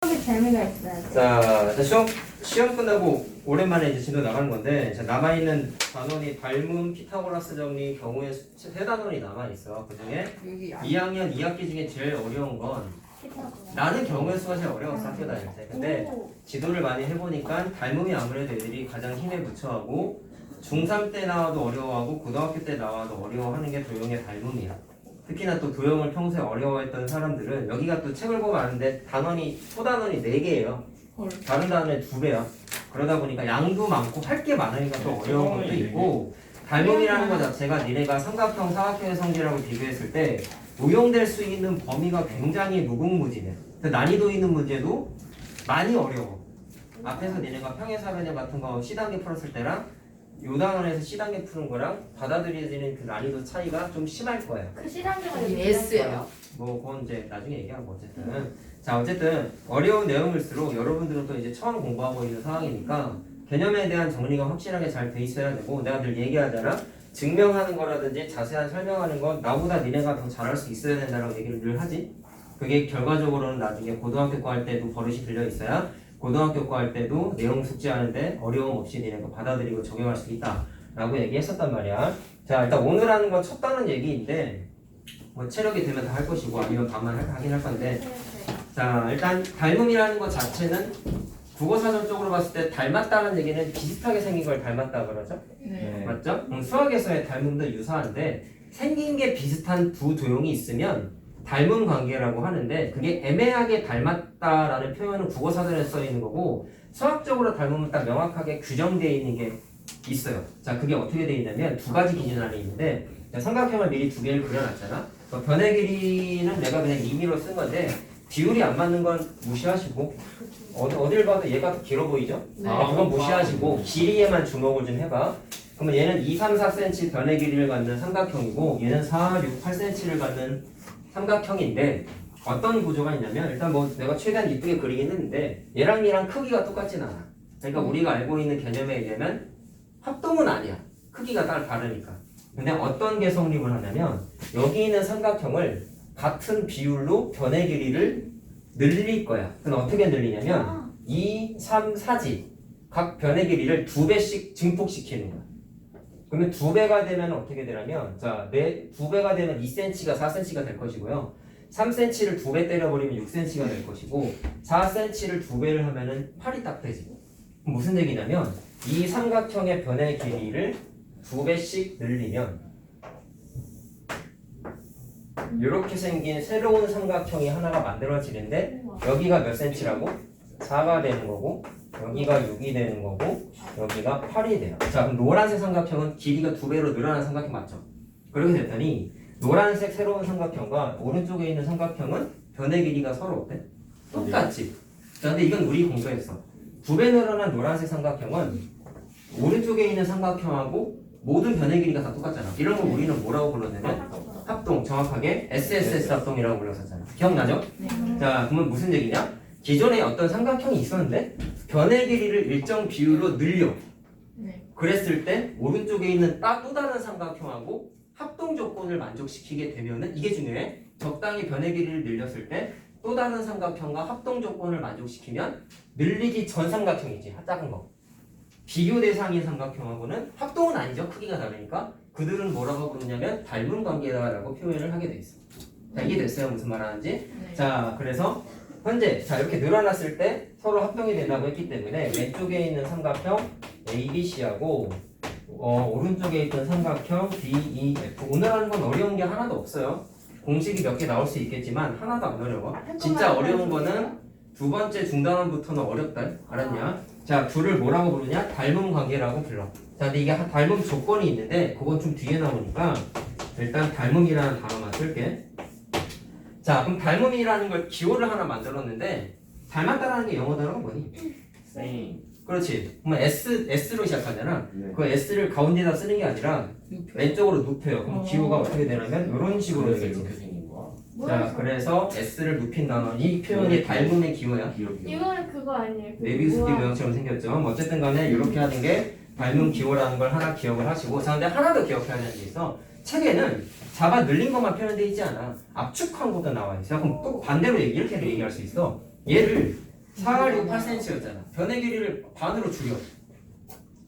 재미가 있어요. 자, 시험 끝나고 오랜만에 이제 진도 나가는 건데, 자, 남아있는 단원이 닮음, 피타고라스 정리 경우에 세 단원이 남아있어. 그 중에 2학년 2학기 중에 제일 어려운 건 나는 경우의 수가 제일 어려웠어, 학교 다닐 때. 근데 지도를 많이 해보니까 닮음이 아무래도 애들이 가장 힘에 부처하고 중3 때 나와도 어려워하고 고등학교 때 나와도 어려워하는 게 도형의 닮음이야. 특히나 또 도형을 평소에 어려워했던 사람들은 여기가 또 책을 보면 아는데 소단원이 4개예요. 다른 단원의 2배야. 그러다 보니까 양도 많고 할 게 많으니까 또 어려운 것도 있고, 닮음이라는 것 자체가 니네가 삼각형, 사각형의 성질하고 비교했을 때 오용될 수 있는 범위가 굉장히 무궁무진해. 난이도 있는 문제도 많이 어려워. 앞에서 니네가 평행사변형 같은 거 C단계 풀었을 때랑 요 단원에서 C단계 푸는 거랑 받아들여지는 그 난이도 차이가 좀 심할 거예요. 그 시간대가 S예요. 뭐 그건 이제 나중에 얘기하고 어쨌든 어려운 내용일수록 여러분들은 또 이제 처음 공부하고 있는 상황이니까 개념에 대한 정리가 확실하게 잘 돼 있어야 되고, 내가 늘 얘기하잖아. 증명하는 거라든지 자세한 설명하는 건 나보다 니네가 더 잘할 수 있어야 된다라고 얘기를 늘 하지. 그게 결과적으로는 나중에 고등학교 거 할 때도 버릇이 들려 있어야 고등학교 거 할 때도 내용 숙지하는데 어려움 없이 니네가 받아들이고 적용할 수 있다라고 얘기했었단 말이야. 자, 일단 오늘 하는 건 첫 단원 얘기인데 뭐 체력이 되면 다 할 것이고 아니면 반만 하긴 할 건데, 자, 일단 닮음이라는 것 자체는 국어사전 쪽으로 봤을 때 닮았다는 얘기는 비슷하게 생긴 걸 닮았다 그러죠? 네. 맞죠? 수학에서의 닮음도 유사한데 생긴 게 비슷한 두 도형이 있으면 닮은 관계라고 하는데, 그게 애매하게 닮았다라는 표현은 국어사전에 써 있는 거고, 수학적으로 닮음은 딱 명확하게 규정되어 있는 게 있어요. 자, 그게 어떻게 되어 있냐면 두 가지 기준 안에 있는데, 삼각형을 미리 2개를 그려놨잖아. 변의 길이는 내가 그냥 임의로 쓴 건데 비율이 안 맞는 건 무시하시고, 어딜 봐도 얘가 더 길어 보이죠? 네. 그건 무시하시고 길이에만 주목을 좀 해봐. 그러면 얘는 2, 3, 4cm 변의 길이를 갖는 삼각형이고, 얘는 4, 6, 8cm를 갖는 삼각형인데 어떤 구조가 있냐면, 일단 뭐 내가 최대한 이쁘게 그리긴 했는데 얘랑 크기가 똑같진 않아. 그러니까 우리가 알고 있는 개념에 의하면 합동은 아니야. 크기가 다르니까. 근데 어떤 게 성립을 하냐면, 여기 있는 삼각형을 같은 비율로 변의 길이를 늘릴 거야. 그럼 어떻게 늘리냐면 2, 3, 4지 각 변의 길이를 2배씩 증폭시키는 거야. 그러면 2배가 되면 어떻게 되냐면, 자, 2배가 되면 2cm가 4cm가 될 것이고요. 3cm를 2배 때려버리면 6cm가 될 것이고, 4cm를 2배를 하면은 8이 딱 되지. 그럼 무슨 얘기냐면 이 삼각형의 변의 길이를 2배씩 늘리면 이렇게 생긴 새로운 삼각형이 하나가 만들어지는데, 여기가 몇 cm라고? 4가 되는 거고, 여기가 6이 되는 거고, 여기가 8이 돼요. 자, 그럼 노란색 삼각형은 길이가 2배로 늘어난 삼각형 맞죠? 그렇게 됐더니 노란색 새로운 삼각형과 오른쪽에 있는 삼각형은 변의 길이가 서로 어때? 똑같지? 자, 근데 이건 우리 공부했어. 2배 늘어난 노란색 삼각형은 오른쪽에 있는 삼각형하고 모든 변의 길이가 다 똑같잖아. 이런 걸 우리는 뭐라고 불렀냐면 합동, 정확하게 SSS 합동이라고 불렀었잖아. 기억나죠? 네. 자, 그러면 무슨 얘기냐? 기존에 어떤 삼각형이 있었는데 변의 길이를 일정 비율로 늘려. 네. 그랬을 때 오른쪽에 있는 또 다른 삼각형하고 합동 조건을 만족시키게 되면은, 이게 중요해. 적당히 변의 길이를 늘렸을 때 또 다른 삼각형과 합동 조건을 만족시키면 늘리기 전 삼각형이지, 작은 거. 비교 대상인 삼각형하고는 합동은 아니죠. 크기가 다르니까. 그들은 뭐라고 부르냐면 닮은 관계다라고 표현을 하게 돼 있어. 자, 이해됐어요? 무슨 말 하는지? 네. 자, 그래서 현재 이렇게 늘어났을 때 서로 합동이 된다고 했기 때문에 왼쪽에 있는 삼각형 ABC하고 오른쪽에 있던 삼각형 DEF, 오늘 하는 건 어려운 게 하나도 없어요. 공식이 몇 개 나올 수 있겠지만 하나도 안 어려워. 진짜 어려운 거는 두 번째 중단원부터는 어렵다. 알았냐? 자, 둘을 뭐라고 부르냐? 닮음 관계라고 불러. 자, 근데 이게 닮음 조건이 있는데 그건 좀 뒤에 나오니까 일단 닮음이라는 단어만 쓸게. 자, 그럼 닮음이라는 걸 기호를 하나 만들었는데, 닮았다라는 게 영어 단어가 뭐니? 쌤. 그렇지. 그러면 S로 시작하잖아. 네. 그 S를 가운데다 쓰는 게 아니라 왼쪽으로 눕혀요. 그럼 기호가 어떻게 되냐면 이런 식으로 그래서 되겠지. 이렇게 생긴 거야. 자, 그래서 S를 눕힌 단어. 이 표현이 닮음의 기호야. 기억이. 이거는 그거 아니에요? 그 메비우스티 우와. 모형처럼 생겼죠. 어쨌든 간에 이렇게 하는 게 닮음 기호라는 걸 하나 기억을 하시고, 자, 근데 하나 더 기억해야 되는 게 있어. 책에는 잡아 늘린 것만 표현되어 있지 않아. 압축한 것도 나와 있어. 그럼 또 반대로 이렇게도 얘기할 수 있어. 얘를 468cm였잖아. 변의 길이를 반으로 줄여.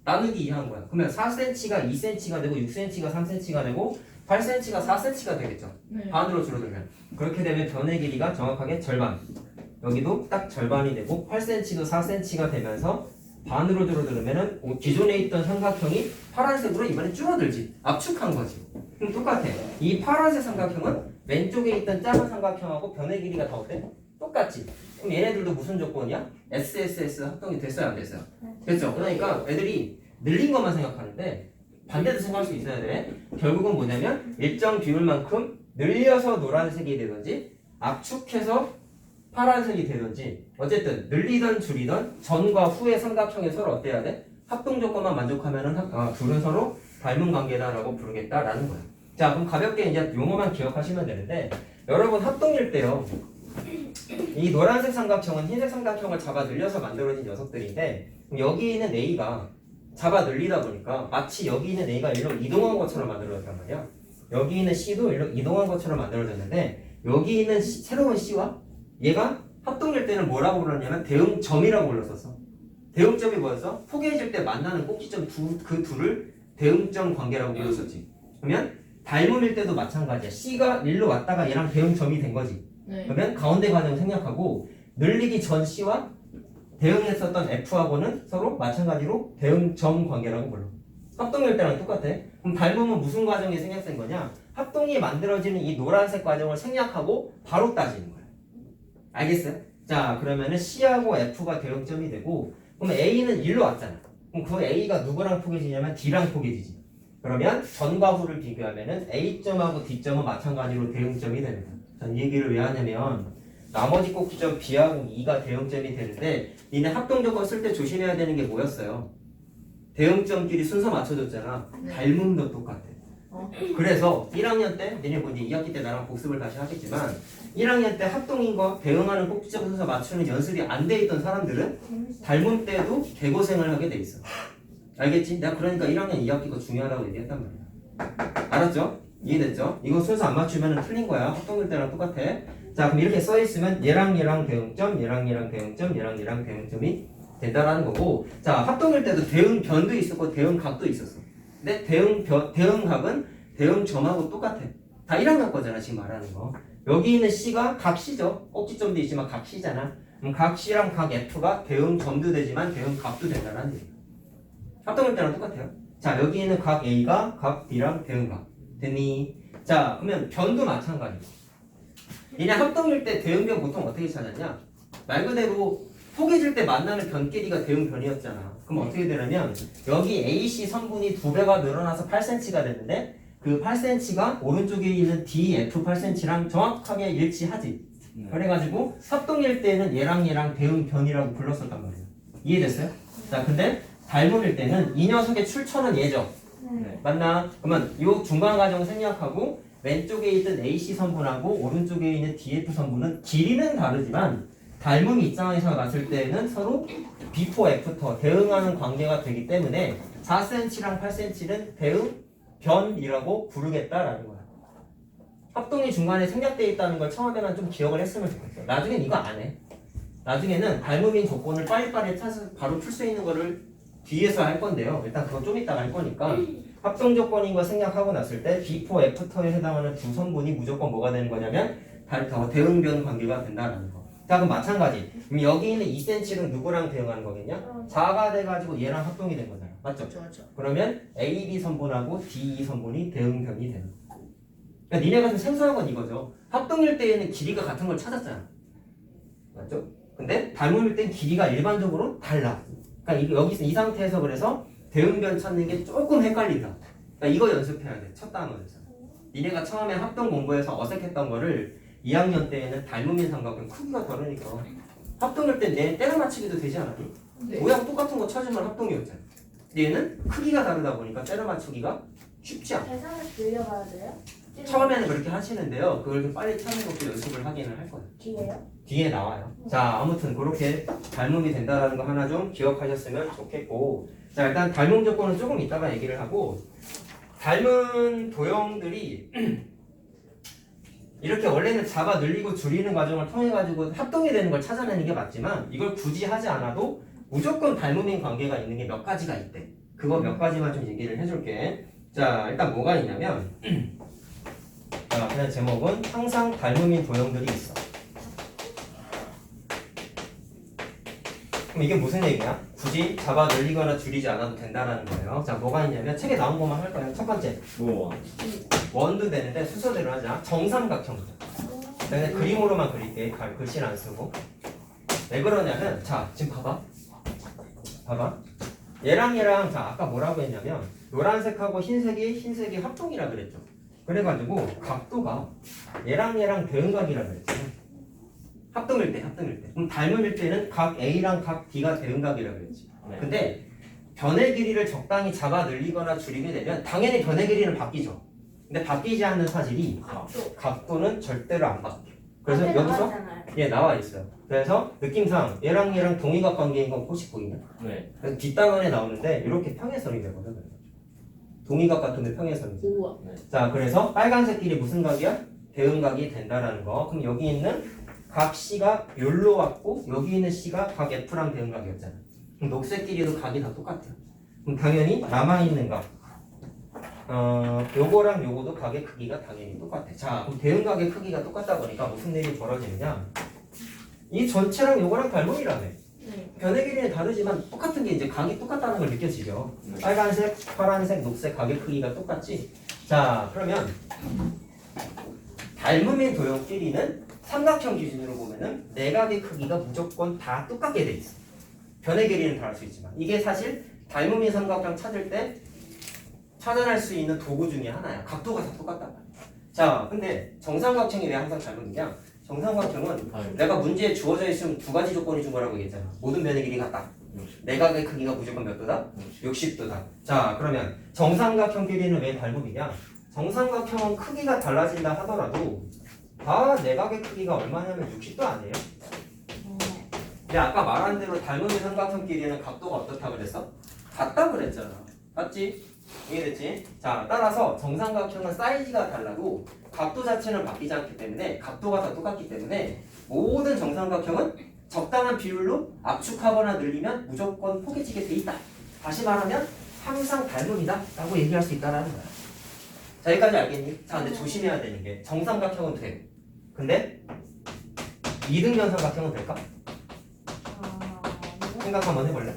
나누기 2한 거야. 그러면 4cm가 2cm가 되고 6cm가 3cm가 되고 8cm가 4cm가 되겠죠. 네. 반으로 줄어들면. 그렇게 되면 변의 길이가 정확하게 절반. 여기도 딱 절반이 되고 8cm도 4cm가 되면서 반으로 줄어들면은 기존에 있던 삼각형이 파란색으로 이번에 줄어들지. 압축한 거지. 그럼 똑같아. 이 파란색 삼각형은 왼쪽에 있던 작은 삼각형하고 변의 길이가 다 어때? 똑같지. 그럼 얘네들도 무슨 조건이야? SSS 합동이 됐어요, 안 됐어요? 됐죠. 그러니까 애들이 늘린 것만 생각하는데 반대도 생각할 수 있어야 돼. 결국은 뭐냐면 일정 비율만큼 늘려서 노란색이 되든지 압축해서 파란색이 되든지 어쨌든 늘리던 줄이던 전과 후의 삼각형이 서로 어때야 돼? 합동 조건만 만족하면은 둘은 서로 닮은 관계다라고 부르겠다라는 거야. 자, 그럼 가볍게 이제 용어만 기억하시면 되는데 여러분 합동일 때요. 이 노란색 삼각형은 흰색 삼각형을 잡아 늘려서 만들어진 녀석들인데 여기 있는 A가 잡아 늘리다 보니까 마치 여기 있는 A가 일로 이동한 것처럼 만들어졌단 말이야. 여기 있는 C도 일로 이동한 것처럼 만들어졌는데 여기 있는 새로운 C와 얘가 합동일 때는 뭐라고 불렀냐면 대응점이라고 불렀었어. 대응점이 뭐였어? 포개질 때 만나는 꼭지점 그 둘을 대응점 관계라고 불렀었지. 그러면 닮음일 때도 마찬가지야. C가 일로 왔다가 얘랑 대응점이 된 거지. 네. 그러면 가운데 과정 생략하고 늘리기 전 C와 대응했었던 F하고는 서로 마찬가지로 대응점 관계라고 불러. 합동일 때랑 똑같아. 그럼 닮음은 무슨 과정이 생략된 거냐? 합동이 만들어지는 이 노란색 과정을 생략하고 바로 따지는 거야. 알겠어요? 자, 그러면은 C하고 F가 대응점이 되고 그럼 A는 일로 왔잖아. 그럼 그 A가 누구랑 포개지냐면 D랑 포개지지. 그러면 전과 후를 비교하면은 A점하고 D점은 마찬가지로 대응점이 됩니다. 전 이 얘기를 왜 하냐면 나머지 꼭지점 B하고 E가 대응점이 되는데 니네 합동 조건 쓸 때 조심해야 되는 게 뭐였어요? 대응점끼리 순서 맞춰줬잖아. 네. 닮음도 똑같아. 그래서 1학년 때 니네 뭐 이제 2학기 때 나랑 복습을 다시 하겠지만 1학년 때 합동인 거 대응하는 꼭지점 순서 맞추는 연습이 안 돼 있던 사람들은 닮음 때도 개고생을 하게 돼 있어. 알겠지? 내가 그러니까 1학년 2학기 거 중요하다고 얘기했단 말이야. 알았죠? 이해됐죠? 이거 순서 안 맞추면 틀린 거야. 합동일 때랑 똑같아. 자, 그럼 이렇게 써 있으면 얘랑 얘랑 대응점, 얘랑 얘랑 대응점, 얘랑 얘랑 대응점이 된다라는 거고. 자, 합동일 때도 대응변도 있었고 대응각도 있었어. 근데 대응각은 대응점하고 똑같아. 다 1학년 거잖아, 지금 말하는 거. 여기 있는 C가 각 C죠. 꼭지점도 있지만 각 C잖아. 그럼 각 C랑 각 F가 대응점도 되지만 대응각도 된다는 얘기야. 합동일 때랑 똑같아요. 자, 여기 있는 각 A가 각 B랑 대응각. 됐니? 자, 그러면 변도 마찬가지고. 니네 합동일 때 대응변 보통 어떻게 찾았냐? 말 그대로 포개질 때 만나는 변끼리가 대응변이었잖아. 그럼 어떻게 되냐면 여기 AC 선분이 2배가 늘어나서 8cm가 됐는데 그 8cm가 오른쪽에 있는 DF 8cm랑 정확하게 일치하지. 그래가지고 합동일 때는 얘랑 얘랑 대응변이라고 불렀었단 말이야. 이해됐어요? 자, 근데 닮음일 때는 이 녀석의 출처는 얘죠. 네. 맞나? 그러면 이 중간 과정 생략하고 왼쪽에 있던 AC 선분하고 오른쪽에 있는 DF 선분은 길이는 다르지만 닮음 입장에서 봤을 때는 서로 before after 대응하는 관계가 되기 때문에 4cm랑 8cm는 대응변이라고 부르겠다라는 거야. 합동이 중간에 생략되어 있다는 걸 처음에만 좀 기억을 했으면 좋겠어. 나중엔 이거 안 해. 나중에는 닮음인 조건을 빨리빨리 찾아서 바로 풀 수 있는 거를 뒤에서 할 건데요. 일단 그거 좀 이따가 할 거니까 합동 조건인 거 생략하고 났을 때 before after에 해당하는 두 선분이 무조건 뭐가 되는 거냐면 대응변 관계가 된다는 거. 자, 그럼 마찬가지. 그럼 여기 있는 2cm는 누구랑 대응하는 거겠냐? 4가 돼가지고 얘랑 합동이 된 거잖아. 맞죠? 그렇죠. 그러면 AB 선분하고 DE 선분이 대응변이 되는 거야. 그러니까 니네가 좀 생소한 건 이거죠. 합동일 때에는 길이가 같은 걸 찾았잖아. 맞죠? 근데 닮음일 땐 길이가 일반적으로 달라. 그러니까 여기서 이 상태에서 그래서 대응변 찾는 게 조금 헷갈린다. 그러니까 이거 연습해야 돼. 첫 단원에서. 니네가 처음에 합동 공부해서 어색했던 거를 2학년 때에는 닮음인 삼각형 크기가 다르니까 합동일 때 내 때려 맞추기도 되지 않았니? 네. 모양 똑같은 거 찾으면 합동이었잖아. 얘는 크기가 다르다 보니까 때려 맞추기가 쉽지 않아. 계산을 늘려봐야 돼요? 처음에는 그렇게 하시는데요. 그걸 좀 빨리 찾아놓고 연습을 하기는 할 거예요. 뒤에요? 뒤에 나와요. 자, 아무튼 그렇게 닮음이 된다는 거 하나 좀 기억하셨으면 좋겠고, 자, 일단 닮음 조건은 조금 이따가 얘기를 하고, 닮은 도형들이 이렇게 원래는 잡아 늘리고 줄이는 과정을 통해 가지고 합동이 되는 걸 찾아내는 게 맞지만 이걸 굳이 하지 않아도 무조건 닮음인 관계가 있는 게 몇 가지가 있대. 그거 몇 가지만 좀 얘기를 해줄게. 자, 일단 뭐가 있냐면 자, 그냥 제목은 항상 닮음인 도형들이 있어. 그럼 이게 무슨 얘기야? 굳이 잡아 늘리거나 줄이지 않아도 된다는 거예요. 자, 뭐가 있냐면 책에 나온 것만 할 거예요. 첫 번째 뭐 원도 되는데 순서대로 하자. 정삼각형부터. 그냥 그림으로만 그릴게. 글씨는 안 쓰고. 왜 그러냐면 자, 지금 봐봐. 얘랑 자, 아까 뭐라고 했냐면 노란색하고 흰색이 합동이라 그랬죠. 그래가지고 각도가 얘랑 대응각이라 그랬죠. 합동일 때. 그럼 닮음일 때는 각 A랑 각 B가 대응각이라 그랬지. 네. 근데 변의 길이를 적당히 잡아 늘리거나 줄이게 되면 당연히 변의 길이는 바뀌죠. 근데 바뀌지 않는 사실이 각도는 절대로 안 바뀌어. 그래서 앞에 여기서 나왔잖아요. 예 나와 있어요. 그래서 느낌상 얘랑 동의각 관계인 건 혹시 보이냐? 네. 그래서 뒷단원에 나오는데 이렇게 평행선이 되거든. 동의각 같은데 평행선이 돼. 우와. 자, 그래서 빨간색 길이 무슨 각이야? 대응각이 된다라는 거. 그럼 여기 있는 각 C가 여기로 왔고 여기 있는 C가 각 F랑 대응각이었잖아. 그럼 녹색 길이도 각이 다 똑같아요. 그럼 당연히 남아있는 각 요거랑 요거도 각의 크기가 당연히 똑같아. 자, 그럼 대응각의 크기가 똑같다 보니까 무슨 일이 벌어지느냐? 이 전체랑 요거랑 닮음이라며. 네. 변의 길이는 다르지만 똑같은 게 이제 각이 똑같다는 걸 느껴지죠. 빨간색, 파란색, 녹색 각의 크기가 똑같지. 자, 그러면 닮음의 도형끼리는 삼각형 기준으로 보면은 내각의 크기가 무조건 다 똑같게 돼 있어. 변의 길이는 다를 수 있지만 이게 사실 닮음의 삼각형 찾을 때 찾아낼 수 있는 도구 중에 하나야. 각도가 다 똑같단 말이야. 자, 근데 정삼각형이 왜 항상 닮음이냐? 정삼각형은 내가 문제에 주어져 있으면 두 가지 조건이 준 거라고 얘기했잖아. 모든 변의 길이가 같다. 내각의 크기가 무조건 몇 도다? 60도다. 자, 그러면 정삼각형 길이는 왜 닮음이냐? 정삼각형은 크기가 달라진다 하더라도 다 내각의 크기가 얼마냐면 60도 아니에요? 근데 아까 말한 대로 닮음의 삼각형 길이는 각도가 어떻다 그랬어? 같다 그랬잖아. 맞지? 이해됐지? 자, 따라서 정삼각형은 사이즈가 달라도 각도 자체는 바뀌지 않기 때문에 각도가 다 똑같기 때문에 모든 정삼각형은 적당한 비율로 압축하거나 늘리면 무조건 포개지게 돼 있다. 다시 말하면 항상 닮음이다 라고 얘기할 수 있다는 거야. 자, 여기까지 알겠니? 자, 근데 조심해야 되는 게 정삼각형은 돼. 근데 이등변 삼각형은 될까? 생각 한번 해볼래?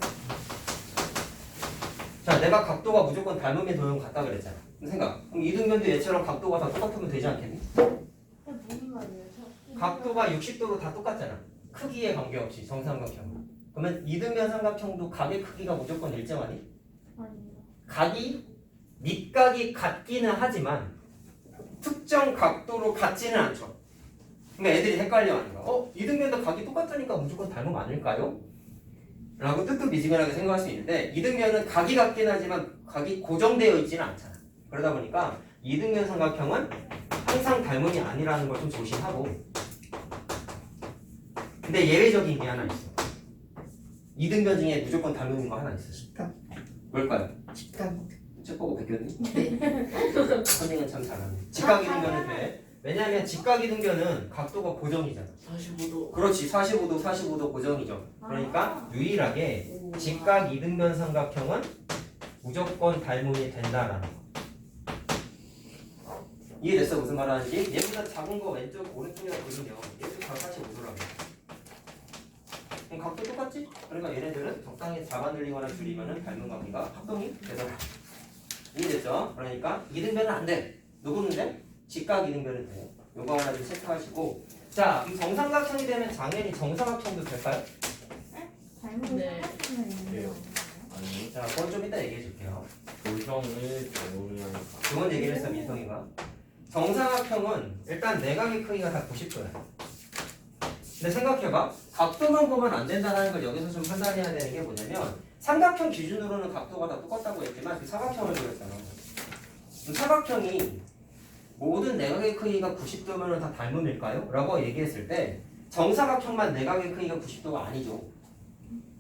자, 내가 각도가 무조건 닮음의 도형 같다 그랬잖아. 생각. 그럼 이등변도 얘처럼 각도가 다 똑같으면 되지 않겠니? 무슨 말이에요? 각도가 60도로 다 똑같잖아. 크기에 관계없이 정삼각형은. 그러면 이등변 삼각형도 각의 크기가 무조건 일정하니? 아니요. 각이 밑각이 같기는 하지만 특정 각도로 같지는 않죠. 그러니까 애들이 헷갈려하는 거야. 이등변도 각이 똑같으니까 무조건 닮음 아닐까요? 라고 뜨뜻미지근하게 생각할 수 있는데 이등변은 각이 같긴 하지만 각이 고정되어 있지는 않잖아. 그러다 보니까 이등변 삼각형은 항상 닮음이 아니라는 걸 좀 조심하고, 근데 예외적인 게 하나 있어. 이등변 중에 무조건 닮음인 거 하나 있어. 직각. 뭘까요? 직각. 책 보고 베꼈니? 네. 선생은 참 잘하네. 직각 이등변은 돼. 왜냐하면 직각 이등변은 각도가 고정이잖아. 45도. 그렇지, 45도 고정이죠. 그러니까 유일하게 직각 이등변 삼각형은 무조건 닮음이 된다라는 거. 이해됐어? 무슨 말 하는지? 얘보다 작은 거 왼쪽 오른쪽에다 그리면 얘도 다 45도라고. 그럼 각도 똑같지? 그러니까 얘네들은 적당히 잡아 늘리거나 줄이면은 닮은 관계가 합동이 되더라. 이해됐죠? 그러니까 이등변은 안 돼. 누구는 돼? 직각 이등변은 돼. 요거 하나 좀 체크하시고. 자, 그럼 정삼각형이 되면 당연히 정사각형도 될까요? 잘못 네. 돼요. 아니, 자, 그건 좀 이따 얘기해 줄게요. 도형을 배우면 그건 얘기를 했어, 민성이가. 정사각형은 일단 내각의 크기가 다 90도야. 근데 생각해봐. 각도만 보면 안 된다는 걸 여기서 좀 판단해야 되는 게 뭐냐면 삼각형 기준으로는 각도가 다 똑같다고 했지만 그 사각형을 그렸잖아. 그럼 사각형이 모든 내각의 크기가 90도면 다 닮음일까요? 라고 얘기했을 때 정사각형만 내각의 크기가 90도가 아니죠.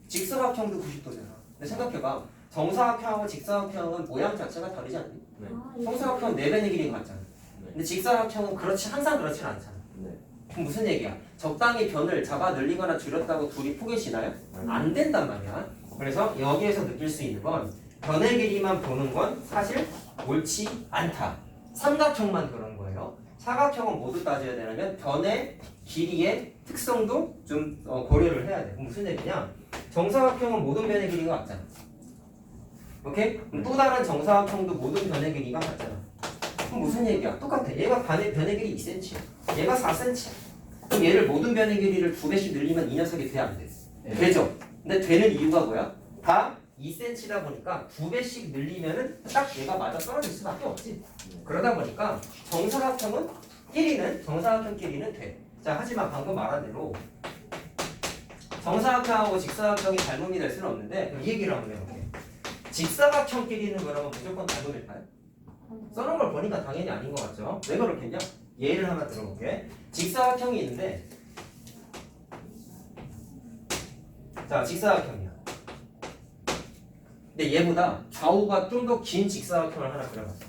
직사각형도 90도잖아. 근데 생각해봐. 정사각형하고 직사각형은 모양 자체가 다르지 않니? 네. 정사각형은 4배의 길이가 같잖아. 네. 근데 직사각형은 항상 그렇진 않잖아. 네. 그럼 무슨 얘기야? 적당히 변을 잡아 늘리거나 줄였다고 둘이 포개시나요? 안 된단 말이야. 그래서 여기에서 느낄 수 있는 건 변의 길이만 보는 건 사실 옳지 않다. 삼각형만 그런 거예요. 사각형은 모두 따져야 되려면 변의 길이의 특성도 좀 고려를 해야 돼. 그럼 무슨 얘기냐? 정사각형은 모든 변의 길이가 같잖아. 오케이? 그럼 또 다른 정사각형도 모든 변의 길이가 같잖아. 그럼 무슨 얘기야? 똑같아. 얘가 변의 길이 2cm야. 얘가 4cm야. 그럼 얘를 모든 변의 길이를 2배씩 늘리면 이 녀석이 돼, 안 돼? 네. 되죠? 근데 되는 이유가 뭐야? 다 2cm다 보니까 2배씩 늘리면은 딱 얘가 맞아 떨어질 수밖에 없지. 그러다 보니까 정사각형은 정사각형 길이는 돼. 자, 하지만 방금 말한 대로 정사각형하고 직사각형이 닮음이 될 수는 없는데 그럼 이 얘기를 한번 해볼게. 직사각형 길이는 그러면 무조건 닮음일까요? 써놓은 걸 보니까 당연히 아닌 것 같죠? 왜 그렇겠냐? 예를 하나 들어볼게. 직사각형이 있는데 자, 직사각형이야. 근데 얘보다 좌우가 좀 더 긴 직사각형을 하나 그려봤어.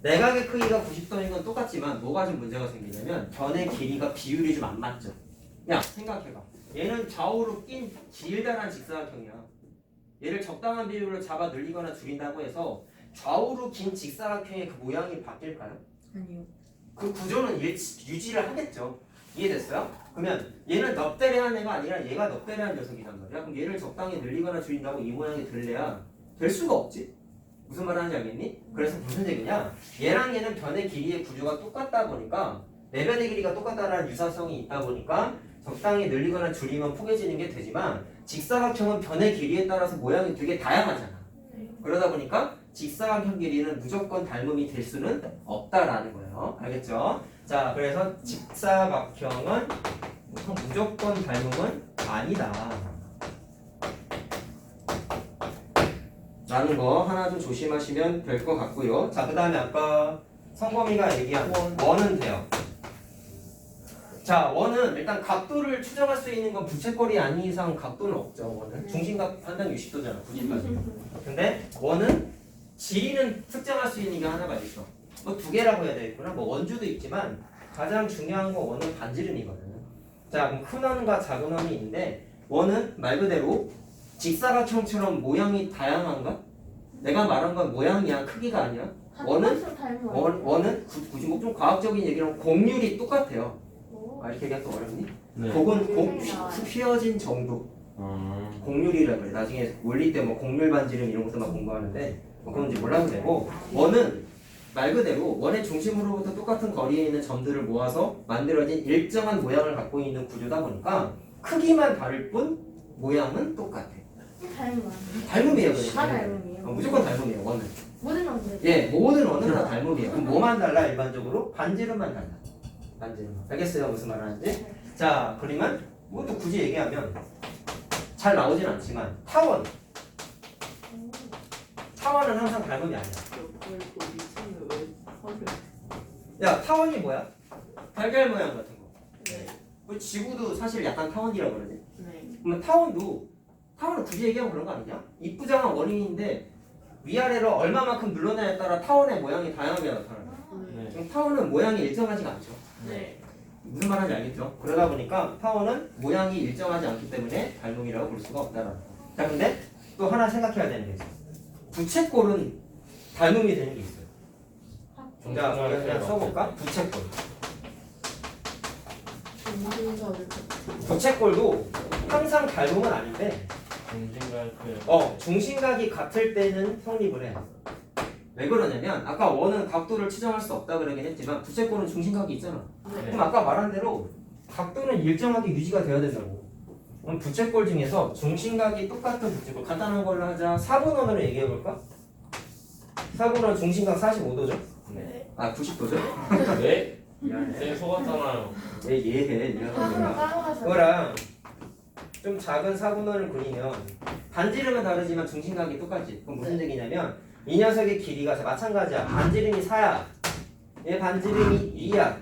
내각의 크기가 90도인 건 똑같지만 뭐가 좀 문제가 생기냐면 변의 길이가 비율이 좀 안 맞죠. 야, 생각해봐. 얘는 좌우로 낀 길다란 직사각형이야. 얘를 적당한 비율로 잡아 늘리거나 줄인다고 해서 좌우로 긴 직사각형의 그 모양이 바뀔까요? 아니요. 그 구조는 유지를 하겠죠. 이해됐어요? 그러면 얘는 넙대레한 애가 아니라 얘가 넙대레한 녀석이란 말이야. 그럼 얘를 적당히 늘리거나 줄인다고 이 모양이 될래야 될 수가 없지. 무슨 말 하는지 알겠니? 그래서 무슨 얘기냐? 얘랑 얘는 변의 길이의 구조가 똑같다 보니까 내변의 길이가 똑같다는 유사성이 있다 보니까 적당히 늘리거나 줄이면 포개지는 게 되지만 직사각형은 변의 길이에 따라서 모양이 되게 다양하잖아. 그러다 보니까 직사각형 길이는 무조건 닮음이 될 수는 없다라는 거예요. 알겠죠? 자, 그래서 직사각형은 무조건 닮음은 아니다 라는 거 하나 좀 조심하시면 될 것 같고요. 자, 그 다음에 아까 성범이가 얘기한 원은 돼요. 자, 원은 일단 각도를 추정할 수 있는 건 부채꼴이 아닌 이상 각도는 없죠. 원은 중심각 판단 60도잖아. 90까지. 근데 원은 지리는 특정할 수 있는 게 하나가 있어. 뭐 두 개라고 해야 되겠구나. 뭐 원주도 있지만 가장 중요한 건 원은 반지름이거든. 자, 그럼 큰 원과 작은 원이 있는데 원은 말 그대로 직사각형처럼 모양이 다양한가? 내가 말한 건 모양이야, 크기가 아니야. 원은 굳이 뭐 좀 과학적인 얘기로 곡률이 똑같아요. 아, 이렇게 얘기하기 어렵니? 네. 곡은 휘어진 정도. 곡률이라 그래. 나중에 원리 때 뭐 곡률 반지름 이런 것도 막 공부하는데 뭐 그런지 몰라도 되고, 원은 말 그대로 원의 중심으로부터 똑같은 거리에 있는 점들을 모아서 만들어진 일정한 모양을 갖고 있는 구조다 보니까 크기만 다를 뿐 모양은 똑같아. 닮음이에요. 다 닮음이에요. 무조건 닮음이에요. 원은. 모든 원들. 예, 모든 원은 다 닮음이에요. 그럼 뭐만 달라? 일반적으로 반지름만 달라. 반지름. 알겠어요? 무슨 말 하는지? 자, 그러면 이것도 굳이 얘기하면 잘 나오진 않지만 타원. 타원은 항상 닮음이 아니야. 야, 타원이 뭐야? 달걀 모양 같은 거. 네. 그 지구도 사실 약간 타원이라고 그러지. 네. 그러면 타원은 굳이 얘기하면 그런 거 아니냐? 이쁘장한 원인인데 위아래로 얼마만큼 눌러냐에 따라 타원의 모양이 다양하게 나타나요. 네. 그럼 타원은 모양이 일정하지가 않죠. 네. 무슨 말인지 알겠죠? 그러다 보니까 타원은 모양이 일정하지 않기 때문에 닮음이라고 볼 수가 없다라는 거. 자, 근데 또 하나 생각해야 되는 게 있어. 부채꼴은 닮음이 되는 게 있어요. 자, 그냥 써볼까? 부채꼴. 부채꼴도 항상 닮음은 아닌데 중심각이 같을 때는 성립을 해. 왜 그러냐면 아까 원은 각도를 추정할 수 없다 그러긴 했지만 부채꼴은 중심각이 있잖아. 그럼 아까 말한 대로 각도는 일정하게 유지가 돼야 된다고. 그럼 부채꼴 중에서 중심각이 똑같은 부채꼴, 간단한 걸로 하자. 4분원으로 얘기해볼까? 4분원 중심각 45도죠? 네. 아, 90도죠? 네? 미안해. 쌤 속았잖아요. 얘해. 그거랑 좀 작은 4분원을 그리면 반지름은 다르지만 중심각이 똑같지. 그럼 무슨 얘기냐면 이 녀석의 길이가 마찬가지야. 반지름이 4야. 얘 반지름이 2야.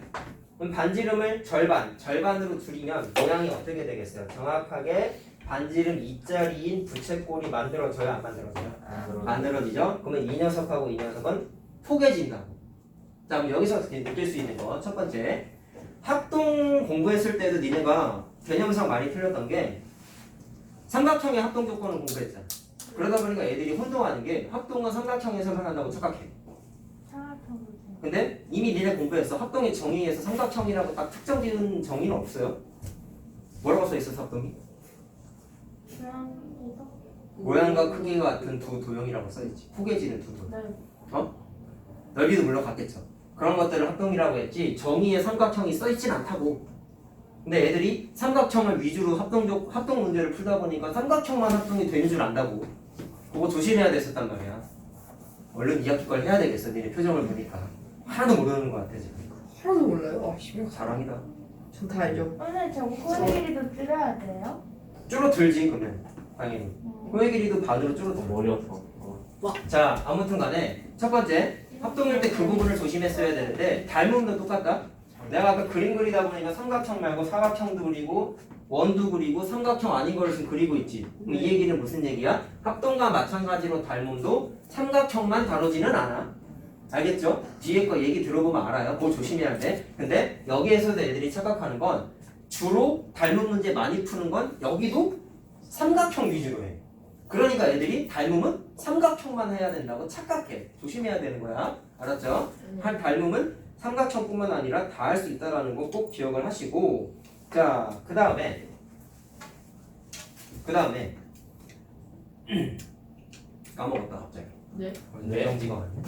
그럼 반지름을 절반으로 줄이면 모양이 어떻게 되겠어요? 정확하게 반지름 2짜리인 부채꼴이 만들어져요? 안 만들어져요? 만들어지죠? 그러면 이 녀석하고 이 녀석은 포개진다고. 자, 그럼 여기서 느낄 수 있는 거 첫 번째, 합동 공부했을 때도 니네가 개념상 많이 틀렸던 게 삼각형의 합동 조건을 공부했잖아. 그러다 보니까 애들이 혼동하는 게 합동은 삼각형에서만 한다고 착각해. 사각형으로 근데 이미 니네 공부했어. 합동의 정의에서 삼각형이라고 딱 특정 지은 정의는 없어요. 뭐라고 써있어 합동이? 고양이가 모양과 크기가 같은 두 도형이라고 써있지. 포개지는 두 도형. 네. 넓이도 물론 같겠죠. 그런 것들을 합동이라고 했지 정의에 삼각형이 써있진 않다고. 근데 애들이 삼각형을 위주로 합동 문제를 풀다 보니까 삼각형만 합동이 되는 줄 안다고. 그거 조심해야 됐었단 말이야. 얼른 2학기 걸 해야 되겠어. 니네 표정을 보니까 하나도 모르는 것 같아 지금. 하나도 몰라요. 아, 씨발. 자랑이다. 전 다 알죠. 오늘 저 코의 길이도 줄여야 돼요? 줄어들지 그러면 당연히. 코의 길이도 반으로 줄어들어. 머리 아파. 자, 아무튼 간에 첫 번째 합동일 때 그 부분을 조심했어야 되는데 닮음도 똑같다. 내가 아까 그림 그리다 보니까 삼각형 말고 사각형도 그리고 원도 그리고 삼각형 아닌 거를 지금 그리고 있지. 그럼 이 얘기는 무슨 얘기야? 합동과 마찬가지로 닮음도 삼각형만 다루지는 않아. 알겠죠? 뒤에 거 얘기 들어보면 알아요. 그거 조심해야 돼. 근데 여기에서도 애들이 착각하는 건 주로 닮음 문제 많이 푸는 건 여기도 삼각형 위주로 해. 그러니까 애들이 닮음은 삼각형만 해야 된다고 착각해. 조심해야 되는 거야. 알았죠? 한 닮음은 삼각형뿐만 아니라 다 할 수 있다는 거 꼭 기억을 하시고. 자, 그 다음에 까먹었다 갑자기. 네. 네. 정지가 왔네.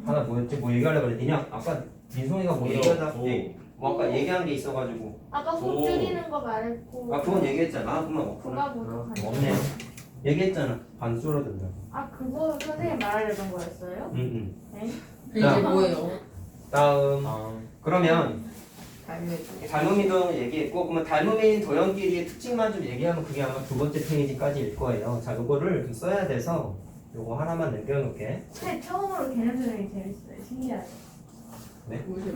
하나 뭐였지? 뭐 얘기하려고 그랬더니 아까 민송이가 뭐 얘기하다 뭐 아까 얘기한 게 있어가지고. 아까 속 줄이는 거 말했고 아 그건 얘기했잖아. 그만 없구나. 부가보도 가능. 없네요. 얘기했잖아. 반 줄어든다고. 아 그거 선생님 말하려던 거였어요? 응. 네? 이게 자. 뭐예요? 다음. 아, 그러면 닮은. 닮음인 도형 얘기했고, 그러면 닮음인 도형끼리의 특징만 좀 얘기하면 그게 아마 두 번째 페이지까지일 거예요. 자, 요거를 좀 써야 돼서 요거 하나만 남겨놓게. 네, 처음으로 개념 설명이 재밌어요. 신기하죠. 뭐죠?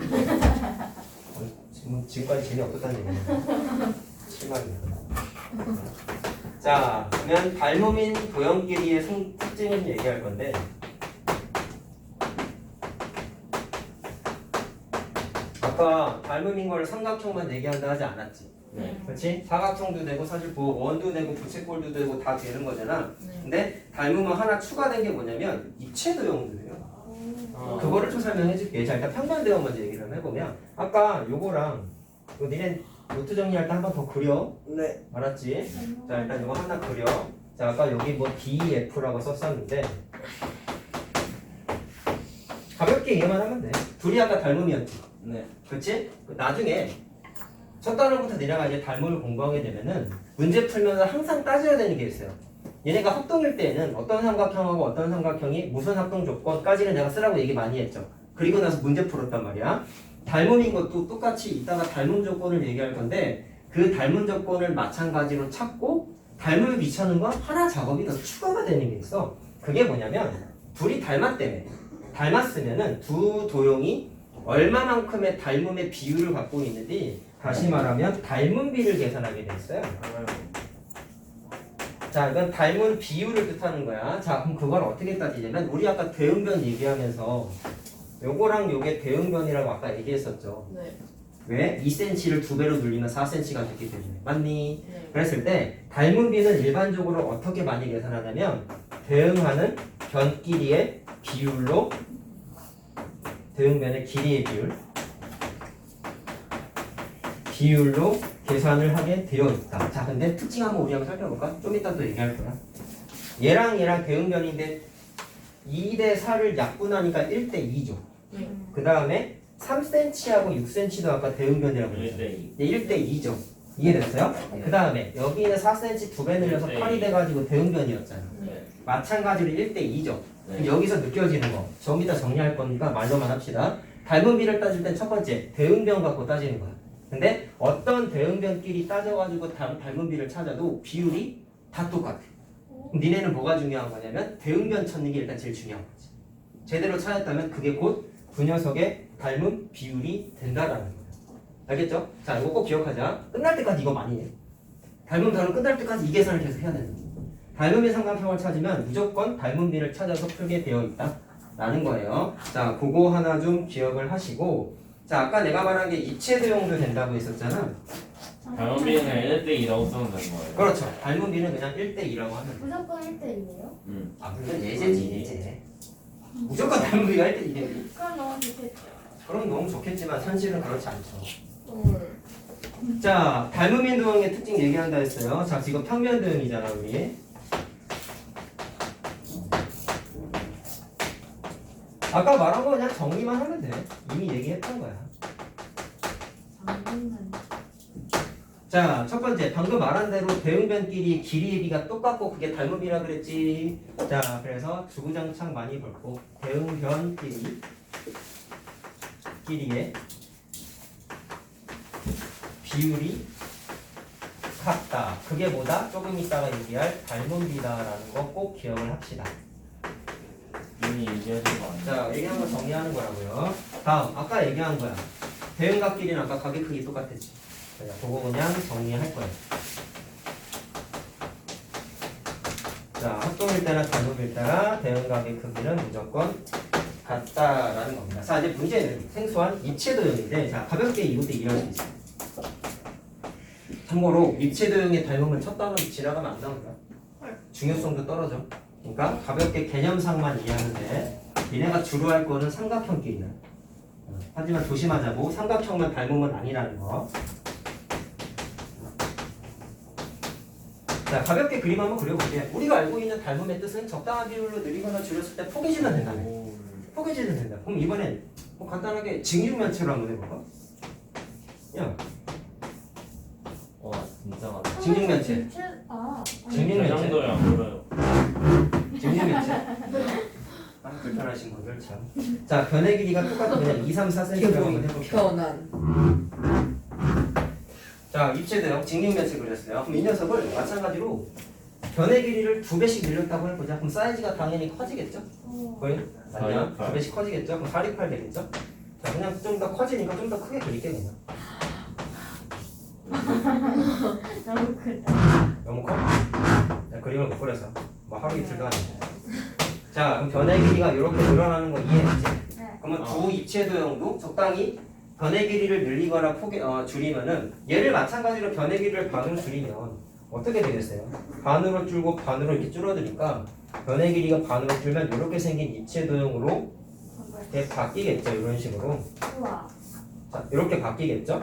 지금까지 재미없었다는 얘기예요. 실망이야. 자, 그러면 닮음인 도형끼리의 특징을 얘기할 건데, 아까 닮음인 걸 삼각형만 얘기한다 하지 않았지? 네. 그렇지? 사각형도 되고 사실 뭐 원도 되고 부채꼴도 되고 다 되는 거잖아. 네. 근데 닮음은 하나 추가된 게 뭐냐면 입체 도형도 돼요. 아. 그거를 좀 설명해 줄게. 자, 일단 평면 도형 먼저 얘기를 해보면 아까 요거랑 요 니네 노트 정리할 때 한 번 더 그려. 네. 알았지? 자, 일단 요거 하나 그려. 자, 아까 여기 뭐 DF라고 썼었는데 가볍게 이해만 하면 돼. 둘이 아까 닮음이었지. 네. 그치? 나중에 첫 단원부터 내려가 이제 닮음을 공부하게 되면은 문제 풀면서 항상 따져야 되는 게 있어요. 얘네가 합동일 때는 어떤 삼각형하고 어떤 삼각형이 무슨 합동 조건까지는 내가 쓰라고 얘기 많이 했죠. 그리고 나서 문제 풀었단 말이야. 닮음인 것도 똑같이 이따가 닮음 조건을 얘기할 건데 그 닮음 조건을 마찬가지로 찾고 닮음을 비춰는 건 하나 작업이 더 추가가 되는 게 있어. 그게 뭐냐면 둘이 닮았대매. 닮았으면은 두 도형이 얼마만큼의 닮음의 비율을 갖고 있는지 다시 말하면 닮음비를 계산하게 돼 있어요. 자, 이건 닮은 비율을 뜻하는 거야. 자, 그럼 그걸 어떻게 따지냐면 우리 아까 대응변 얘기하면서 요거랑 요게 대응변이라고 아까 얘기했었죠. 네. 왜? 2cm를 2배로 늘리면 4cm가 됐기 때문에. 맞니? 네. 그랬을 때 닮은비는 일반적으로 어떻게 많이 계산하냐면 대응하는 변끼리의 비율로 대응변의 길이의 비율로 계산을 하게 되어 있다. 자, 근데 특징 한번 우리 한번 살펴볼까? 좀 이따 또 얘기할 거야. 얘랑 대응변인데 2대 4를 약분하니까 1대 2죠. 네. 그 다음에 3cm하고 6cm도 아까 대응변이라고 그랬죠. 1대2. 1대 2죠. 이해됐어요? 그 다음에 여기는 4cm 2배 늘려서 8이 돼가지고 대응변이었잖아. 네. 마찬가지로 1대 2죠. 네. 여기서 느껴지는 거. 좀 이따 정리할 거니까 말로만 합시다. 닮은비를 따질 땐 첫 번째 대응변 갖고 따지는 거야. 근데 어떤 대응변끼리 따져가지고 닮은비를 찾아도 비율이 다 똑같아. 그럼 니네는 뭐가 중요한 거냐면 대응변 찾는 게 일단 제일 중요한 거지. 제대로 찾았다면 그게 곧 그 녀석의 닮은 비율이 된다라는 거야. 알겠죠? 자, 이거 꼭 기억하자. 끝날 때까지 이거 많이 해. 닮은 단원 끝날 때까지 이 계산을 계속 해야 되는 거예요. 닮음의 삼각형을 찾으면 무조건 닮은 비를 찾아서 풀게 되어 있다 라는 거예요. 자, 그거 하나 좀 기억을 하시고, 자, 아까 내가 말한 게 입체 도형도 된다고 했었잖아. 닮은비는 그냥 1대2라고 쓰면 되는 거예요. 그렇죠. 닮은 비는 그냥 1대2라고 하면 돼. 무조건 1대1이에요? 아, 그건 예제지, 예제. 무조건 닮은 비가 1대2래. 그럼 너무 좋겠죠. 그럼 너무 좋겠지만 현실은 그렇지 않죠. 헐. 자, 닮음인 도형의 특징 얘기한다 했어요. 자, 지금 평면 도형이잖아, 우리. 아까 말한 거 그냥 정리만 하면 돼. 이미 얘기했던 거야. 잠깐만. 자, 첫 번째, 방금 말한 대로 대응변끼리 길이의 비가 똑같고 그게 닮음이라 그랬지. 자, 그래서 주구장창 많이 볼고 대응변끼리 끼리의 비율이 같다. 그게 뭐다? 조금 이따가 얘기할 닮음비다라는 거 꼭 기억을 합시다. 이미 얘기하신 거 아니에요? 자, 얘기한 거 정리하는 거라고요. 다음, 아까 얘기한 거야. 대응각끼리는 아까 가격 크기 똑같았지. 자, 그거 그냥 정리할 거야. 자, 합동일 때나 닮음일 때나 대응각의 크기는 무조건 같다라는 겁니다. 자, 이제 문제는 생소한 입체도형인데, 자, 가볍게 이것도 이해할 수 있어요. 참고로 입체도형의 닮음은 첫 단원 지나가면 안 나온다. 중요성도 떨어져. 그러니까 가볍게 개념상만 이해하면 돼. 얘네가 주로 할 거는 삼각형끼리야. 하지만 조심하자고. 삼각형만 닮으면 아니라는 거. 자, 가볍게 그림 한번 그려볼게요. 우리가 알고 있는 닮음의 뜻은 적당한 비율로 늘리거나 줄였을 때 포개지면 된다며. 포개지면 된다. 그럼 이번엔 뭐 간단하게 직육면체로 한번 해볼까? 야, 와 진짜 많다. 직육면체. 아, 그 직육면체. 정도야 안 보여요. 직육면체. 아, 불편하신 분들 참. 자, 변의 길이가 똑같은 그냥 2, 3, 4cm라고 한번 해볼게요. 편안. 자, 입체도형 직육면체 그렸어요. 그럼 이 녀석을 마찬가지로 변의 길이를 2배씩 늘렸다고 해보자. 그럼 사이즈가 당연히 커지겠죠? 거의? 아니야? 428. 2배씩 커지겠죠? 그럼 428 되겠죠? 자, 그냥 좀 더 커지니까 좀 더 크게 그릴게 그냥. 너무 크다. 너무 커? 자, 그림을 못 그려서 뭐 하루 이틀도 아니고. 자, 그럼 변의 길이가 이렇게 늘어나는 거 이해했지? 네. 그러면 두 입체도형도 적당히 변의 길이를 늘리거나 줄이면은 얘를 마찬가지로 변의 길이를 반으로 줄이면 어떻게 되겠어요? 반으로 줄고 반으로 이렇게 줄어드니까 변의 길이가 반으로 줄면 이렇게 생긴 입체도형으로 이렇게 바뀌겠죠. 이런 식으로. 우와. 자, 이렇게 바뀌겠죠?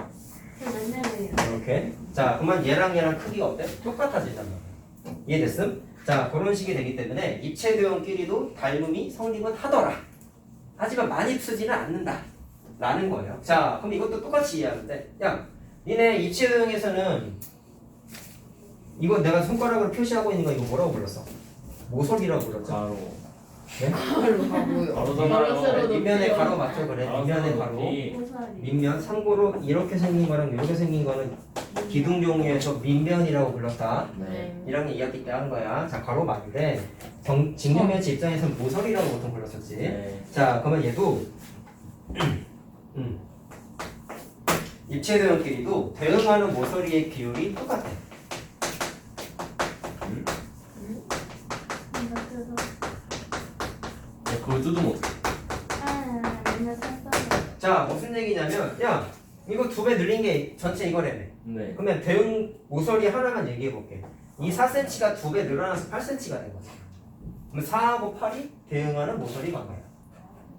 몇 년이에요? 이렇게. 자, 그러면 얘랑 크기가 어때? 똑같아진단 말이야. 이해됐음? 자, 그런 식이 되기 때문에 입체도형끼리도 닮음이 성립은 하더라. 하지만 많이 쓰지는 않는다. 라는 거예요. 자, 그럼 이것도 똑같이 이해하는데, 야, 니네 입체도형에서는 이거 내가 손가락으로 표시하고 있는 거 이거 뭐라고 불렀어? 모서리라고 불렀죠? 바로 네? 바로 가고요. 바로잖아요. 밑면에 가로 맞죠? 그래. 밑면에 가로. 고사리. 밑면. 참고로 이렇게 생긴 거랑 이렇게 생긴 거는 기둥 종류에서 밑면이라고 불렀다. 네. 1학년 2학기 때 한 거야. 자, 가로 맞는데 직육면체 입장에서는 모서리라고 보통 불렀었지. 네. 자, 그러면 얘도 입체도형끼리도 대응하는 모서리의 비율이 똑같아. 그걸 뜯으면 어떡해? 맨날 샀어요. 자, 무슨 얘기냐면, 야, 이거 2배 늘린 게 전체 이거래네. 네. 그러면 대응 모서리 하나만 얘기해 볼게. 이 4cm가 2배 늘어나서 8cm가 된 거지. 그럼 4하고 8이 대응하는 모서리 방향이야.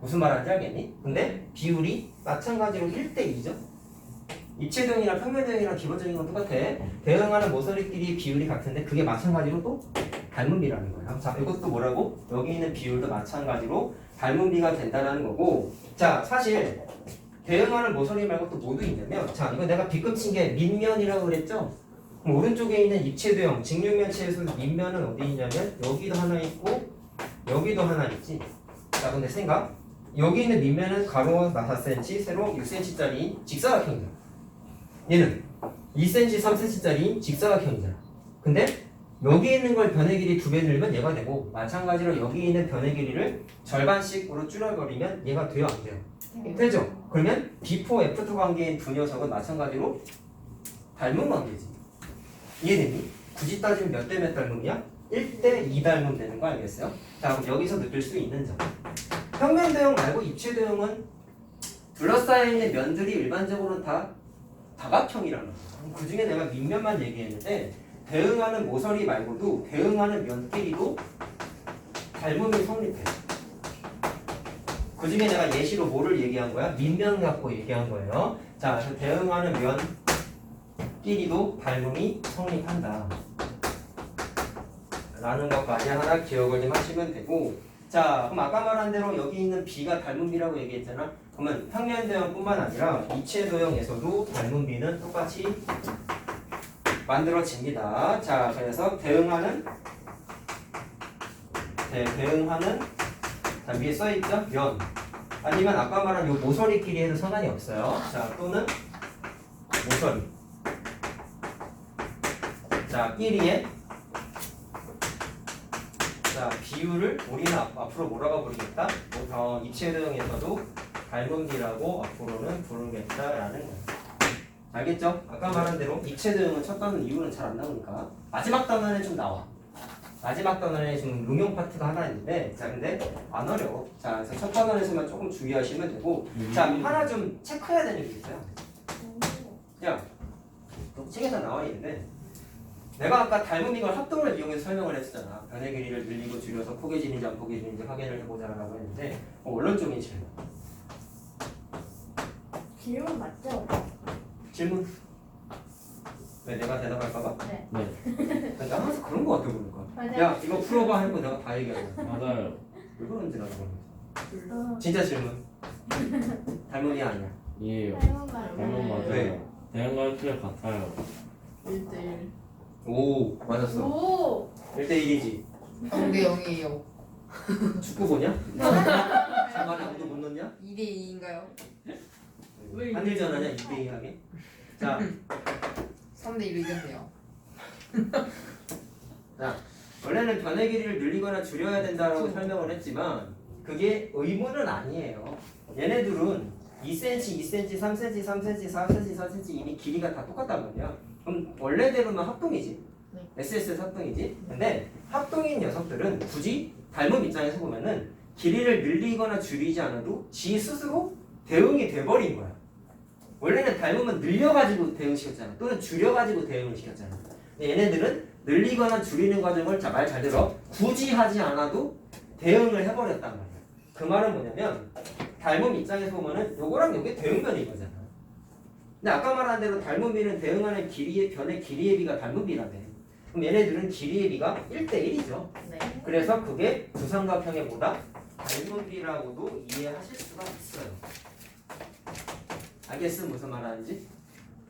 무슨 말하는지 알겠니? 근데 비율이 마찬가지로 1대2죠. 입체도형이랑 평면도형이랑 기본적인 건 똑같아. 대응하는 모서리끼리 비율이 같은데 그게 마찬가지로 또 닮음비라는 거예요. 자, 이것도 뭐라고? 여기 있는 비율도 마찬가지로 닮음비가 된다는 거고. 자, 사실 대응하는 모서리 말고 또 뭐도 있냐면, 자, 이거 내가 B급 친 게 밑면이라고 그랬죠? 그럼 오른쪽에 있는 입체도형 직육면체에서 밑면은 어디 있냐면 여기도 하나 있고 여기도 하나 있지. 자, 근데 생각, 여기 있는 밑면은 가로 4cm, 세로 6cm짜리 직사각형이잖아. 얘는 2cm, 3cm짜리 직사각형이잖아. 근데 여기 있는 걸 변의 길이 2배 늘면 얘가 되고, 마찬가지로 여기 있는 변의 길이를 절반씩으로 줄여버리면 얘가 돼요, 안 돼요? 되죠? 그러면 B4, F2 관계인 두 녀석은 마찬가지로 닮은 관계지. 이해되니? 굳이 따지면 몇 대 몇 닮음이야? 1대 2 닮음 되는 거 알겠어요? 자, 그럼 여기서 느낄 수 있는 점. 평면 도형 말고 입체 도형은 둘러싸여 있는 면들이 일반적으로는 다 다각형이라는 거야. 그 중에 내가 밑면만 얘기했는데 대응하는 모서리 말고도 대응하는 면끼리도 닮음이 성립해. 그 중에 내가 예시로 뭐를 얘기한 거야? 밑면 갖고 얘기한 거예요. 자, 그래서 대응하는 면끼리도 닮음이 성립한다. 라는 것까지 하나 기억을 좀 하시면 되고, 자, 그럼 아까 말한 대로 여기 있는 B가 닮음비라고 얘기했잖아. 그러면 평면 도형뿐만 아니라 입체 도형에서도 닮음비는 똑같이 만들어집니다. 자, 그래서 대응하는 자, 위에 써있죠? 면 아니면 아까 말한 요 모서리끼리 해도 상관이 없어요. 자, 또는 모서리 자, 끼리에 자, 비율을 우리는 앞으로 뭐라고 부르겠다? 입체 도형에서도 닮음비라고 앞으로는 부르겠다라는 거예요. 알겠죠? 아까 말한 대로 입체 도형은 첫 단원 이유는 잘 안 나오니까 마지막 단원에 좀 나와. 마지막 단원에 지금 응용 파트가 하나 있는데, 자, 근데 안 어려워. 자, 그래서 첫 단원에서만 조금 주의하시면 되고, 자, 하나 좀 체크해야 되는 게 있어요. 야, 너 책에서 나와 있는데, 내가 아까 닮은 이걸 합동을 이용해서 설명을 했었잖아. 변의 길이를 늘리고 줄여서 포개지는지 안 포개지는지 확인을 해보자라고 했는데, 원론적인 질문. 질문 맞죠? 질문. 왜 내가 대답할까봐? 네. 네. 나 항상 그런 거 같아 보니까. 맞아요. 야, 이거 풀어봐 하는 거 내가 다 얘기하고. 맞아요. 왜 그런지 나도 모르겠어. 어, 진짜 질문. 닮은이 아니야. 이해요. 닮은 말. 닮은 맞아요. 왜? 대응과 틀 같아요. 1대1 오, 맞았어. 오. 1대1이지. 3대 0이에요. 축구 보냐? 상관에 아무도 못 넣냐? 2대 2인가요? 한일전 하냐? 2대2 하게? 자, 3대 1로 이겼네요. 자, 원래는 변의 길이를 늘리거나 줄여야 된다고 설명을 했지만 그게 의무는 아니에요. 얘네들은 2cm, 2cm, 3cm, 3cm, 4cm, 4cm 이미 길이가 다 똑같단 말이야. 그럼 원래대로는 합동이지. 네. SSS 합동이지. 근데 합동인 녀석들은 굳이 닮은 입장에서 보면은 길이를 늘리거나 줄이지 않아도 지 스스로 대응이 돼버린 거야. 원래는 닮으면 늘려가지고 대응시켰잖아. 또는 줄여가지고 대응을 시켰잖아. 근데 얘네들은 늘리거나 줄이는 과정을 말 잘 들어 굳이 하지 않아도 대응을 해버렸단 말이야. 그 말은 뭐냐면 닮음 입장에서 보면은 요거랑 요게 대응변인 거잖아. 근데 아까 말한 대로 닮음비는 대응하는 길이의 변의 길이의 비가 닮음비라며. 그럼 얘네들은 길이의 비가 1대1이죠. 네. 그래서 그게 두삼각형의 뭐다? 닮음비라고도 이해하실 수가 있어요. 알겠음? 무슨 말하는지?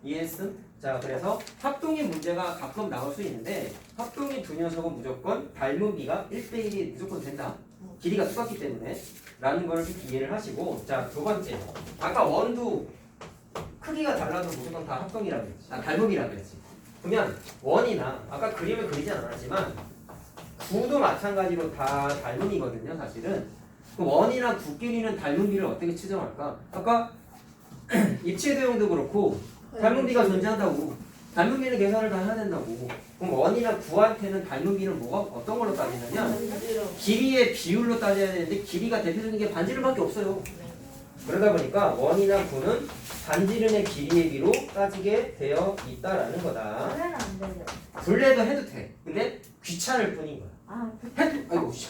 이해했음? 자, 그래서 합동의 문제가 가끔 나올 수 있는데 합동이 두 녀석은 무조건 닮음비가 1대1이 무조건 된다. 길이가 똑같기 때문에 라는 거를 좀 이해를 하시고, 자, 두 번째, 아까 원도 크기가 달라도 무조건 다 합동이라고 했지. 닮음이라고 했지. 그러면 원이나 아까 그림을 그리지 않았지만 구도 마찬가지로 다 닮음이거든요. 사실은 그 원이나 구끼리는 닮음비를 어떻게 측정할까? 아까 입체 도형도 그렇고 닮음비가 존재한다고. 닮음비는 계산을 다 해야 된다고. 그럼 원이나 구한테는 닮음비는 뭐가 어떤 걸로 따지느냐? 길이의 비율로 따져야 되는데 길이가 대표적인 게 반지름밖에 없어요. 그러다 보니까 원이나 구는 반지름의 길이의 비로 따지게 되어 있다라는 거다. 원래는 안 되죠. 둘레도 해도 돼. 근데 귀찮을 뿐인 거야. 아, 해도 아이고 씨.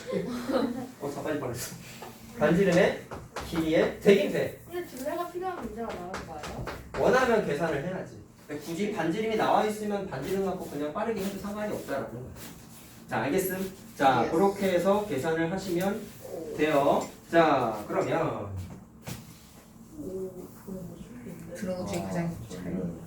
자빠질 뻔했어. 반지름의 길이에 되긴 돼. 근데 둘레가 필요한 문제가 나올까요? 원하면 계산을 해야지. 근데 굳이 반지름이 나와 있으면 반지름 갖고 그냥 빠르게 해도 상관이 없다라는 거야. 자, 알겠음? 자, 그렇게 해서 계산을 하시면 돼요. 자, 그러면 그런 것 중에 가장 잘.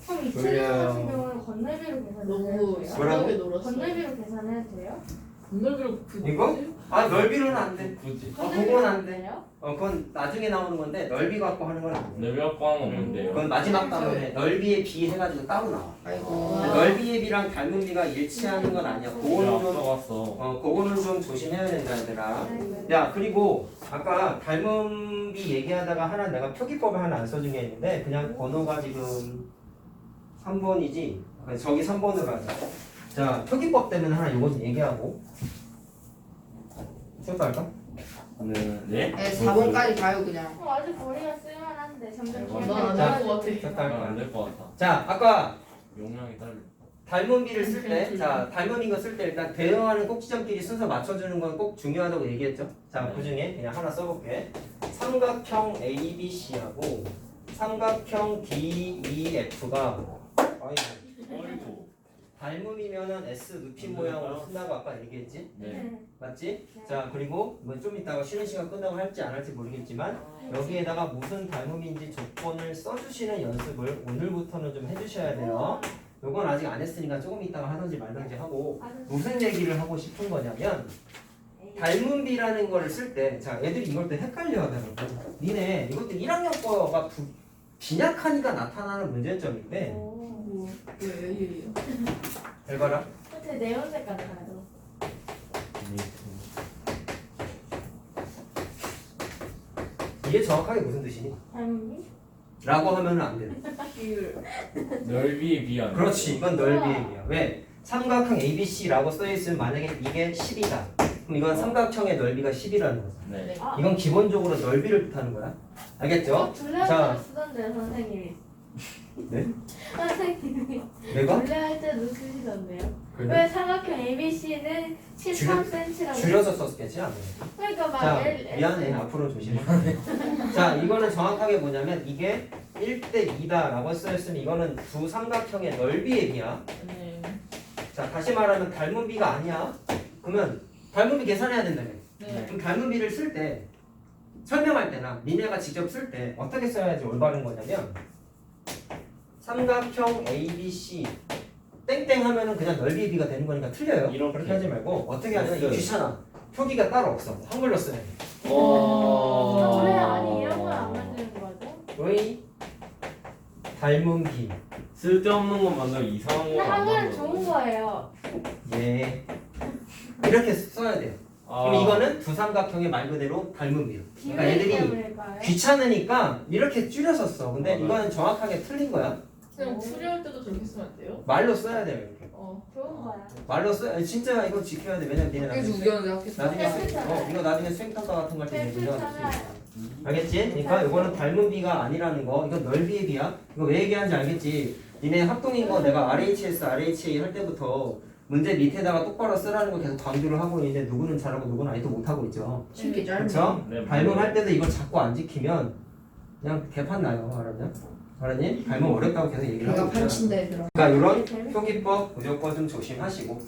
그럼 입체 졸려요. 도형 같은 경우는 건널비로 계산해도 너무 돼요? 심하게 놀았어요. 건널비로 계산해도 돼요? 건널비로 이거? 아, 넓이로는 안 돼. 굳이 그건 안 돼. 돼요? 그건 나중에 나오는 건데 넓이 갖고 하는 건 안 돼. 레벨 꽝은 없는데요. 그건 마지막 단원에 넓이의 비 해가지고 따로 나와. 아이고. 근데 넓이의 비랑 닮은 비가 일치하는 건 아니야. 그거는 좀 앞서갔어. 그거는 좀 조심해야 된다, 얘들아. 네. 야, 그리고 아까 닮음비 얘기하다가 하나 내가 표기법을 하나 안 써준 게 있는데 그냥 번호가 지금 3번이지. 저기 3번으로 하자. 자, 표기법 때문에 하나 요거 좀 얘기하고. 쉬었다 할까? 네. 네, 4번까지 가요 그냥. 아직 머리가 쓸만한데 점점 네, 기억이 맞아. 안 자, 나는 것 같아. 쉬었다 할까? 안될 것 같아. 자, 아까 용량이 딸려. 닮은비를 쓸 때, 자, 닮은인 거 쓸 때 일단 대응하는 꼭지점끼리 순서 맞춰주는 건 꼭 중요하다고 얘기했죠? 자, 그 중에 그냥 하나 써볼게. 삼각형 ABC하고 삼각형 DEF가 어이구. 닮음이면은 S 눕힌 모양으로 쓴다고 아까 얘기했지? 네. 맞지? 자, 그리고 뭐 좀 이따가 쉬는 시간 끝나고 할지 안 할지 모르겠지만 여기에다가 무슨 닮음인지 조건을 써주시는 연습을 오늘부터는 좀 해주셔야 돼요. 요건 아직 안 했으니까 조금 이따가 하든지 말든지 하고 무슨 얘기를 하고 싶은 거냐면 닮은비라는 거를 쓸 때 자 애들이 이걸 때 헷갈려 하더라고. 니네 이것도 1학년 거가 빈약하니까 나타나는 문제점인데 오. 왜요? 잘 봐라. 끝에 네온 색깔 가요. 이게 정확하게 무슨 뜻이니? 닮은이? 라고 하면 안 돼. 넓이에 비하면. 그렇지, 이건 넓이의 비야. 왜? 삼각형 ABC라고 써있으면 만약에 이게 10이다. 그럼 이건 삼각형의 넓이가 10이라는 거죠. 네. 아, 이건 기본적으로 넓이를 뜻하는 거야. 알겠죠? 둘레할 자. 때도 쓰던데요 선생님이. 네? 선생님이 내가? 둘레할 때도 쓰시던데요. 그래? 왜 삼각형 ABC는 13cm라고? 줄여서 썼겠지? 안 돼. 그러니까 막 자, L, 미안해. 앞으로 조심해. 자, 이거는 정확하게 뭐냐면 이게 1대 2다라고 써있으면 이거는 두 삼각형의 넓이의 비야. 네. 자, 다시 말하면 닮은비가 아니야. 그러면 닮은비 계산해야 된다며. 네. 그럼 닮은비를 쓸 때 설명할 때나 니네가 직접 쓸 때 어떻게 써야지 올바른 거냐면 삼각형 ABC 땡땡 하면은 그냥 넓이의 비가 되는 거니까 틀려요. 이렇게. 그렇게 하지 말고 어떻게 하냐면 이거 귀찮아. 표기가 따로 없어. 한글로 써야 돼. 아, 왜 아니 이런 걸 안 만드는 거죠? 의 닮은비 쓸데없는 건 만들고 이상한 근데 건안 한글은 만들고. 좋은 거예요. 예 이렇게 써야 돼요. 그럼 이거는 두 삼각형의 말 그대로 닮은비요. 그러니까 비밀 애들이 때문일까요? 귀찮으니까 이렇게 줄여서 써. 근데 맞아요. 이거는 정확하게 틀린 거야. 그냥 추리할 때도 저렇게 쓰면 안 돼요? 말로 써야 돼요. 이렇게. 좋은 거야. 말로 써야 진짜 이거 지켜야 돼. 왜냐면 니네 학교에서 나중에 우겨는데 학교에서. 나중에 이거 나중에 수행평가 같은 거 할 때 네, 문제가 될 수 그렇잖아요. 있어. 알겠지? 그러니까 이거는 닮은 비가 아니라는 거. 이건 넓이의 비야. 이거 왜 얘기하는지 알겠지? 니네 합동인 거 내가 RHS, RHA 할 때부터 문제 밑에다가 똑바로 쓰라는 거 계속 강조를 하고 있는데 누구는 잘하고 누구는 아직도 못하고 있죠. 신기 짧네. 그렇죠? 네, 닮음할 때도 이걸 자꾸 안 지키면 그냥 개판 나요. 알았냐? 알았니? 닮음 어렵다고 계속 얘기를 하고 내가 있잖아. 판친다 얘들아. 그러니까 이런 표기법 무조건 좀 조심하시고